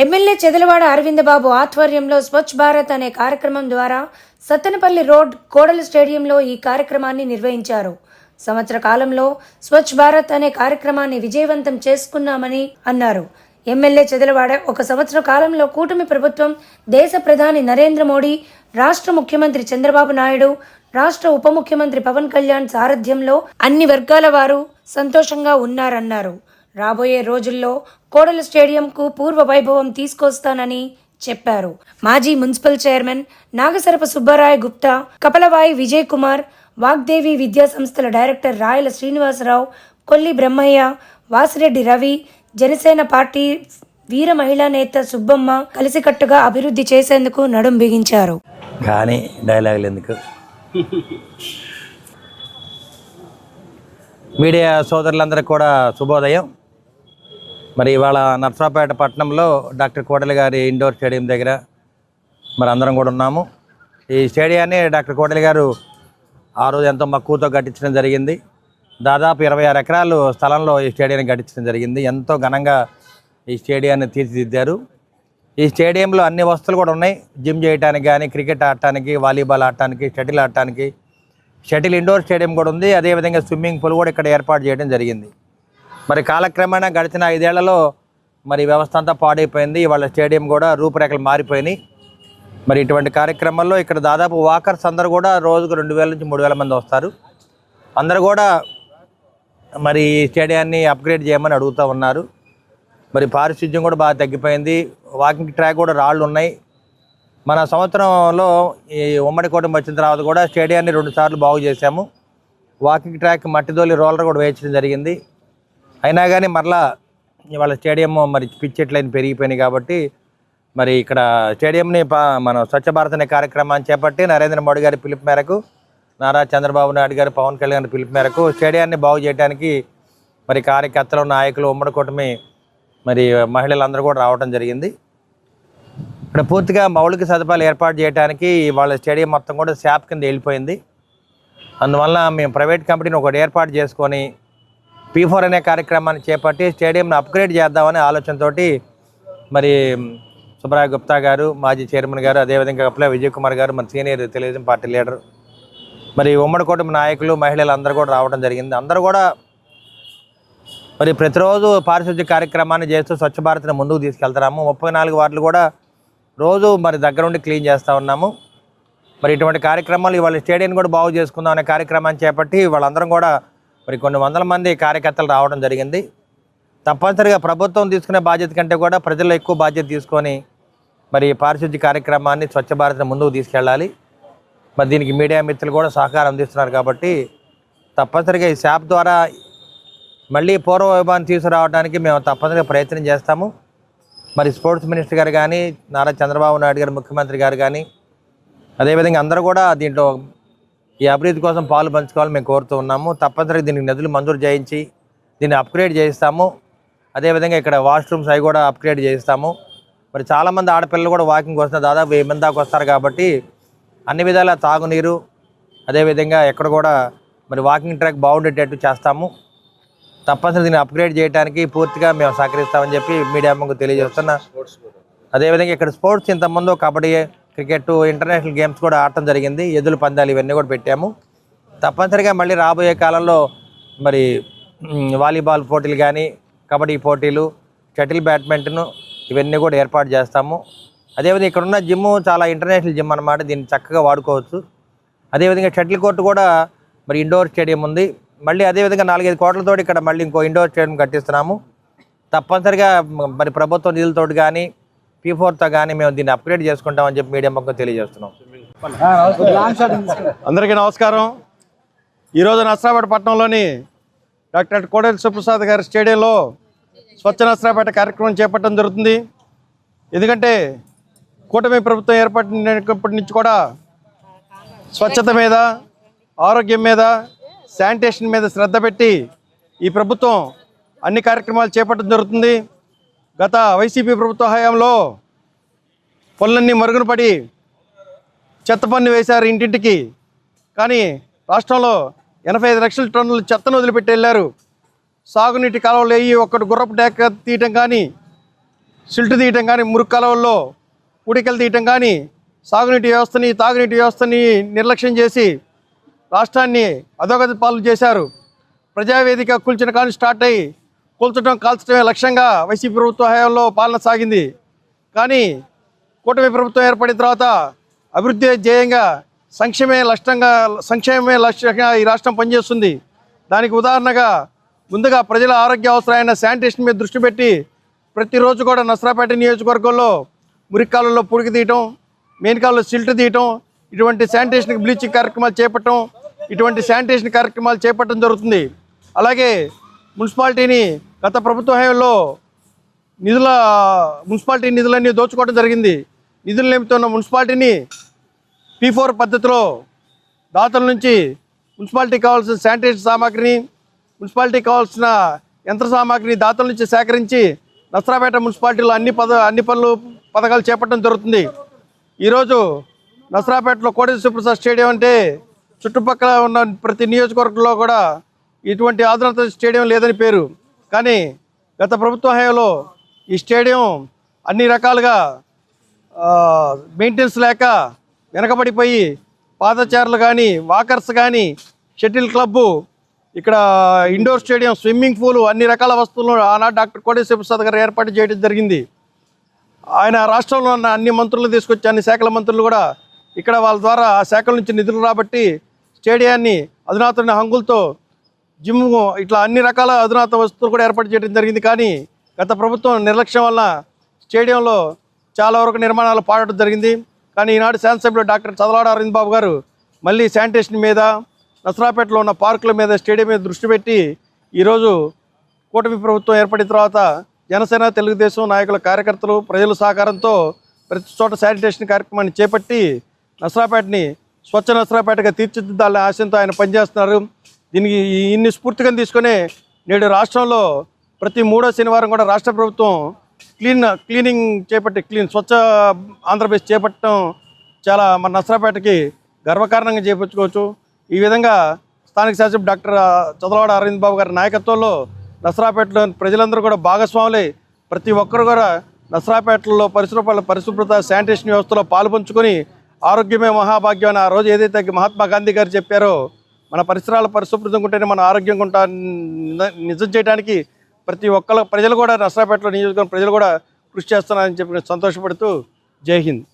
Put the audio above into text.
MLA Chedalavada Aravindababu ఆధ్వర్యంలో స్వచ్ఛ భారత్ అనే కార్యక్రమం ద్వారా సత్తెనపల్లి రోడ్ కోడలి స్టేడియంలో ఈ కార్యక్రమాన్ని నిర్వహించారు. సంవత్సర కాలంలో స్వచ్ఛ భారత్ అనే కార్యక్రమాన్ని విజయవంతం చేసుకున్నామని అన్నారు. ఎమ్మెల్యే చెదలవాడ ఒక సంవత్సర కాలంలో కూటమి ప్రభుత్వం, దేశ ప్రధాని నరేంద్ర మోడీ, రాష్ట్ర ముఖ్యమంత్రి చంద్రబాబు నాయుడు, రాష్ట్ర ఉప ముఖ్యమంత్రి పవన్ కళ్యాణ్ సారథ్యంలో అన్ని వర్గాల వారు సంతోషంగా ఉన్నారన్నారు. రాబోయే రోజుల్లో కోడలి స్టేడియంకు పూర్వ వైభవం తీసుకొస్తానని చెప్పారు. మాజీ మున్సిపల్ చైర్మన్ నాగసరప సుబ్బరాయ గుప్తా, కపలవాయి విజయ్ కుమార్, వాగ్దేవి విద్యా సంస్థల డైరెక్టర్ రాయల శ్రీనివాసరావు, కొల్లి బ్రహ్మయ్య, వాసిరెడ్డి రవి, జనసేన పార్టీ వీర మహిళా నేత సుబ్బమ్మ కలిసికట్టుగా అభివృద్ధి చేసేందుకు నడుం బిగించారు. కానీ డైలాగులు ఎందుకు? మీడియా సోదరులందరికీ కూడా శుభోదయం. మరి ఇవాళ నర్సరావుపేట పట్టణంలో డాక్టర్ కోడలి గారి ఇండోర్ స్టేడియం దగ్గర మరి అందరం కూడా ఉన్నాము. ఈ స్టేడియాన్ని డాక్టర్ కోడలి గారు ఆ రోజు ఎంతో మక్కువతో కట్టించడం జరిగింది. దాదాపు 26 ఎకరాలు స్థలంలో ఈ స్టేడియాన్ని కట్టించడం జరిగింది. ఎంతో ఘనంగా ఈ స్టేడియాన్ని తీర్చిదిద్దారు. ఈ స్టేడియంలో అన్ని వసతులు కూడా ఉన్నాయి. జిమ్ చేయడానికి కానీ, క్రికెట్ ఆడటానికి, వాలీబాల్ ఆడటానికి, షటిల్ ఆడటానికి, షటిల్ ఇండోర్ స్టేడియం కూడా ఉంది. అదేవిధంగా స్విమ్మింగ్ పూల్ కూడా ఇక్కడ ఏర్పాటు చేయడం జరిగింది. మరి కాలక్రమేణా గడిచిన 5 ఏళ్లలో మరి వ్యవస్థ అంతా పాడైపోయింది. వాళ్ళ స్టేడియం కూడా రూపురేఖలు మారిపోయినాయి. మరి ఇటువంటి కార్యక్రమాల్లో ఇక్కడ దాదాపు వాకర్స్ అందరూ కూడా రోజుకు 2000 నుంచి 3000 మంది వస్తారు. అందరూ కూడా మరి స్టేడియాన్ని అప్గ్రేడ్ చేయమని అడుగుతూ ఉన్నారు. మరి పారిశుద్ధ్యం కూడా బాగా తగ్గిపోయింది. వాకింగ్ ట్రాక్ కూడా రాళ్ళు ఉన్నాయి. మన సంవత్సరంలో ఈ ఉమ్మడి కూటమి వచ్చిన తర్వాత కూడా స్టేడియాన్ని 2 సార్లు బాగు చేశాము. వాకింగ్ ట్రాక్ మట్టిదోలి రోలర్ కూడా వేయించడం జరిగింది. అయినా కానీ మరలా ఇవాళ స్టేడియం మరి పిచ్ లైన్ పెరిగిపోయినాయి కాబట్టి మరి ఇక్కడ స్టేడియంని మనం స్వచ్ఛ భారత్ అనే కార్యక్రమాన్ని చేపట్టి నరేంద్ర మోడీ గారి పిలుపు మేరకు, నారా చంద్రబాబు నాయుడు గారు, పవన్ కళ్యాణ్ గారి పిలుపు మేరకు స్టేడియాన్ని బాగు చేయడానికి మరి కార్యకర్తలు, నాయకులు, ఉమ్మడి కూటమి మరి మహిళలందరూ కూడా రావడం జరిగింది. ఇక్కడ పూర్తిగా మౌలిక సదుపాయాలు ఏర్పాటు చేయడానికి వాళ్ళ స్టేడియం మొత్తం కూడా శాప్ కింద వెళ్ళిపోయింది. అందువల్ల మేము ప్రైవేట్ కంపెనీని ఒకటి ఏర్పాటు చేసుకొని P4 అనే కార్యక్రమాన్ని చేపట్టి స్టేడియంను అప్గ్రేడ్ చేద్దామనే ఆలోచనతోటి మరి సుబ్బరాయ గుప్తా గారు, మాజీ చైర్మన్ గారు, అదేవిధంగా కపలవాయి విజయ్ కుమార్ గారు, మన సీనియర్ తెలుగుదేశం పార్టీ లీడర్, మరి ఉమ్మడి కూటమి నాయకులు, మహిళలు అందరూ కూడా రావడం జరిగింది. అందరూ కూడా మరి ప్రతిరోజు పారిశుద్ధ్య కార్యక్రమాన్ని చేస్తూ స్వచ్ఛ భారత్ని ముందుకు తీసుకెళ్తున్నాము. 34 వార్డులు కూడా రోజు మరి దగ్గరుండి క్లీన్ చేస్తూ ఉన్నాము. మరి ఇటువంటి కార్యక్రమాలు ఇవాళ స్టేడియం కూడా బాగు చేసుకుందాం అనే కార్యక్రమాన్ని చేపట్టి వాళ్ళందరం కూడా మరి కొన్ని వందల మంది కార్యకర్తలు రావడం జరిగింది. తప్పనిసరిగా ప్రభుత్వం తీసుకునే బాధ్యత కంటే కూడా ప్రజల్లో ఎక్కువ బాధ్యత తీసుకొని మరి పారిశుద్ధ్య కార్యక్రమాన్ని స్వచ్ఛ భారత్ని ముందుకు తీసుకెళ్ళాలి. మరి దీనికి మీడియా మిత్రులు కూడా సహకారం అందిస్తున్నారు కాబట్టి తప్పనిసరిగా ఈ శాప్ ద్వారా మళ్ళీ పూర్వ వైభవాన్ని తీసుకురావడానికి మేము తప్పనిసరిగా ప్రయత్నం చేస్తాము. మరి స్పోర్ట్స్ మినిస్టర్ గారు కానీ, నారా చంద్రబాబు నాయుడు గారు ముఖ్యమంత్రి గారు కానీ, అదేవిధంగా అందరూ కూడా దీంట్లో ఈ అభివృద్ధి కోసం పాలు పంచుకోవాలని మేము కోరుతూ ఉన్నాము. తప్పనిసరిగా దీనికి నిధులు మంజూరు చేయించి దీన్ని అప్గ్రేడ్ చేయిస్తాము. అదేవిధంగా ఇక్కడ వాష్రూమ్స్ అవి కూడా అప్గ్రేడ్ చేయిస్తాము. మరి చాలామంది ఆడపిల్లలు కూడా వాకింగ్ వస్తున్నారు. దాదాపు 1000 మంది దాకా వస్తారు కాబట్టి అన్ని విధాల తాగునీరు, అదేవిధంగా ఎక్కడ కూడా మరి వాకింగ్ ట్రాక్ బాగుండేటట్టు చేస్తాము. తప్పనిసరి దీన్ని అప్గ్రేడ్ చేయడానికి పూర్తిగా మేము సహకరిస్తామని చెప్పి మీడియా ముందు తెలియజేస్తున్నా. అదేవిధంగా ఇక్కడ స్పోర్ట్స్ ఇంతకుముందు కబడ్డీ, క్రికెట్, ఇంటర్నేషనల్ గేమ్స్ కూడా ఆడటం జరిగింది. ఎద్దుల పందాలు ఇవన్నీ కూడా పెట్టాము. తప్పనిసరిగా మళ్ళీ రాబోయే కాలంలో మరి వాలీబాల్ పోటీలు కానీ, కబడ్డీ పోటీలు, షటిల్, బ్యాడ్మింటన్ ఇవన్నీ కూడా ఏర్పాటు చేస్తాము. అదేవిధంగా ఇక్కడ ఉన్న జిమ్ చాలా ఇంటర్నేషనల్ జిమ్ అన్నమాట. దీన్ని చక్కగా వాడుకోవచ్చు. అదేవిధంగా షటిల్ కోర్టు కూడా మరి ఇండోర్ స్టేడియం ఉంది. మళ్ళీ అదేవిధంగా 4-5 కోట్లతో ఇక్కడ మళ్ళీ ఇంకో ఇండోర్ స్టేడియం కట్టిస్తున్నాము. తప్పనిసరిగా మరి ప్రభుత్వ నిధులతో కానీ, P4తో కానీ మేము దీన్ని అప్గ్రేడ్ చేసుకుంటామని చెప్పి మీడియా మొత్తం తెలియజేస్తున్నాం. అందరికీ నమస్కారం. ఈరోజు నర్సరావుపేట పట్టణంలోని డాక్టర్ కోడలి సుప్రసాద్ గారి స్టేడియంలో స్వచ్ఛ నర్సరావుపేట కార్యక్రమం చేపట్టడం జరుగుతుంది. ఎందుకంటే కూటమి ప్రభుత్వం ఏర్పడినప్పటి నుంచి కూడా స్వచ్ఛత మీద, ఆరోగ్యం మీద, శానిటేషన్ మీద శ్రద్ధ పెట్టి ఈ ప్రభుత్వం అన్ని కార్యక్రమాలు చేపట్టడం జరుగుతుంది. గత వైసీపీ ప్రభుత్వ హయాంలో పనులన్నీ మరుగున పడి చెత్త పన్ను వేశారు ఇంటింటికి. కానీ రాష్ట్రంలో 85 లక్షల టన్నుల చెత్తను వదిలిపెట్టి వెళ్ళారు. సాగునీటి కాలువలు వేయి ఒక్కటి గుర్రపు డేక తీయటం కానీ, సిల్ట్ తీయటం కానీ, మురుగు కాలువల్లో పూడికలు తీయటం కానీ, సాగునీటి వ్యవస్థని, తాగునీటి వ్యవస్థని నిర్లక్ష్యం చేసి రాష్ట్రాన్ని అధోగతి పాలు చేశారు. ప్రజావేదిక కూల్చిన కానీ స్టార్ట్ అయ్యి కూల్చడం, కాల్చడమే లక్ష్యంగా వైసీపీ ప్రభుత్వ హయాంలో పాలన సాగింది. కానీ కూటమి ప్రభుత్వం ఏర్పడిన తర్వాత అభివృద్ధి ధ్యేయంగా సంక్షేమమే లక్ష్యంగా ఈ రాష్ట్రం పనిచేస్తుంది. దానికి ఉదాహరణగా ముందుగా ప్రజల ఆరోగ్య అవసరమైన శానిటేషన్ మీద దృష్టి పెట్టి ప్రతిరోజు కూడా నసరాపేట నియోజకవర్గంలో మురికాలలో పూడికి తీయటం, మెయిన్ కాలంలో సిల్ట్ తీయటం, ఇటువంటి శానిటేషన్ బ్లీచింగ్ కార్యక్రమాలు చేపట్టడం జరుగుతుంది. అలాగే మున్సిపాలిటీని గత ప్రభుత్వ హయాంలో మున్సిపాలిటీ నిధులన్నీ దోచుకోవడం జరిగింది. నిధులు నింపుతున్న మున్సిపాలిటీని P4 పద్ధతిలో దాతల నుంచి మున్సిపాలిటీకి కావాల్సిన శానిటేషన్ సామాగ్రిని, మున్సిపాలిటీకి కావాల్సిన యంత్ర సామాగ్రిని దాతల నుంచి సేకరించి నసరాపేట మున్సిపాలిటీలో అన్ని పథకాలు చేపట్టడం జరుగుతుంది. ఈరోజు నసరాపేటలో కోడెల శివప్రసాద్ స్టేడియం అంటే చుట్టుపక్కల ఉన్న ప్రతి నియోజకవర్గంలో కూడా ఇటువంటి ఆధునిక స్టేడియం లేదని పేరు. కానీ గత ప్రభుత్వ హయాంలో ఈ స్టేడియం అన్ని రకాలుగా మెయింటెనెన్స్ లేక వెనకబడిపోయి పాదచారులు కానీ, వాకర్స్ కానీ, షటిల్ క్లబ్బు, ఇక్కడ ఇండోర్ స్టేడియం, స్విమ్మింగ్ పూలు, అన్ని రకాల వస్తువులను ఆనాడు డాక్టర్ కోడెల శివప్రసాద్ గారు ఏర్పాటు చేయడం జరిగింది. ఆయన రాష్ట్రంలో ఉన్న అన్ని మంత్రులు తీసుకొచ్చి, అన్ని శాఖల మంత్రులు కూడా ఇక్కడ వాళ్ళ ద్వారా ఆ శాఖల నుంచి నిధులు రాబట్టి స్టేడియాన్ని అధునాతన హంగులతో జిమ్, ఇట్లా అన్ని రకాల అధునాతన వస్తువులు కూడా ఏర్పాటు చేయడం జరిగింది. కానీ గత ప్రభుత్వం నిర్లక్ష్యం వల్ల స్టేడియంలో చాలా వరకు నిర్మాణాలు పాడటం జరిగింది. కానీ ఈనాడు శాసనసభ్యులు డాక్టర్ చదలవాడ అరవింద్ బాబు గారు మళ్ళీ శానిటేషన్ మీద, నసరాపేటలో ఉన్న పార్కుల మీద, స్టేడియం మీద దృష్టి పెట్టి ఈరోజు కూటమి ప్రభుత్వం ఏర్పడిన తర్వాత జనసేన, తెలుగుదేశం నాయకుల, కార్యకర్తలు, ప్రజల సహకారంతో ప్రతి చోట శానిటేషన్ కార్యక్రమాన్ని చేపట్టి నసరాపేటని స్వచ్ఛ నసరాపేటగా తీర్చిదిద్దాలనే ఆశయంతో ఆయన పనిచేస్తున్నారు. దీనికి ఇన్ని స్ఫూర్తిగా తీసుకొని నేడు రాష్ట్రంలో ప్రతి 3వ శనివారం కూడా రాష్ట్ర ప్రభుత్వం క్లీనింగ్ చేపట్టి స్వచ్ఛ ఆంధ్రప్రదేశ్ చేపట్టడం చాలా మన నసరాపేటకి గర్వకారణంగా చేపట్టుకోవచ్చు. ఈ విధంగా స్థానిక శాసనసభ్యులు డాక్టర్ చదలవాడ అరవింద్ బాబు గారి నాయకత్వంలో నసరాపేటలో ప్రజలందరూ కూడా భాగస్వాములై ప్రతి ఒక్కరు కూడా నసరాపేటలో పరిశుభ్రత, శానిటేషన్ వ్యవస్థలో పాలుపంచుకొని ఆరోగ్యమే మహాభాగ్యం అని ఆ రోజు ఏదైతే మహాత్మా గాంధీ గారు చెప్పారో, మన పరిసరాల పరిశుభ్రంగా ఉంటేనే మన ఆరోగ్యంగా ఉంటా నిజం చేయడానికి ప్రజలు కూడా నసరాపేటలో నియోజకవర్గం ప్రజలు కూడా కృషి చేస్తున్నారని చెప్పి సంతోషపడుతూ జై హింద్.